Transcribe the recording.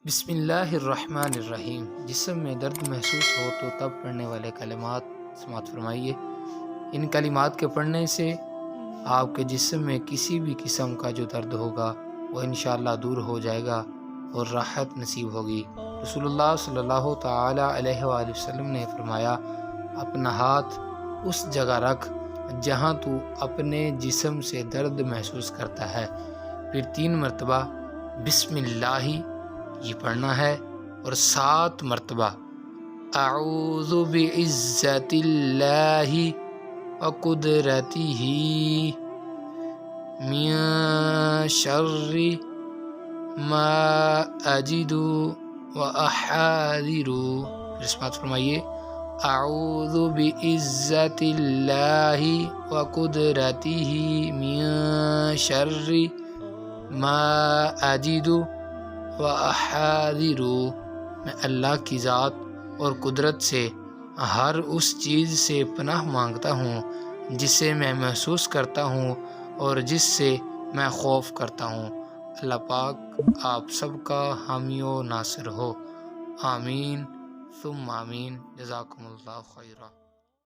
بسم اللہ الرحمن الرحیم۔ جسم میں درد محسوس ہو تو تب پڑھنے والے کلمات سماعت فرمائیے۔ ان کلمات کے پڑھنے سے آپ کے جسم میں کسی بھی قسم کا جو درد ہوگا وہ انشاءاللہ دور ہو جائے گا اور راحت نصیب ہوگی۔ رسول اللہ صلی اللہ تعالی علیہ وآلہ وسلم نے فرمایا، اپنا ہاتھ اس جگہ رکھ جہاں تو اپنے جسم سے درد محسوس کرتا ہے، پھر 3 مرتبہ بسم اللہ یہ پڑھنا ہے اور 7 مرتبہ اعوذ بعزت اللہ وقدرتہ من شر ما اجد واحاذر۔ پھر سماعت فرمائیے، اعوذ بعزت اللہ وقدرتہ من شر ما اجد وَأَحَاذِرُ۔ میں اللہ کی ذات اور قدرت سے ہر اس چیز سے پناہ مانگتا ہوں جسے میں محسوس کرتا ہوں اور جس سے میں خوف کرتا ہوں۔ اللہ پاک آپ سب کا حامی و ناصر ہو، آمین ثم آمین۔ جزاکم اللہ خیرہ۔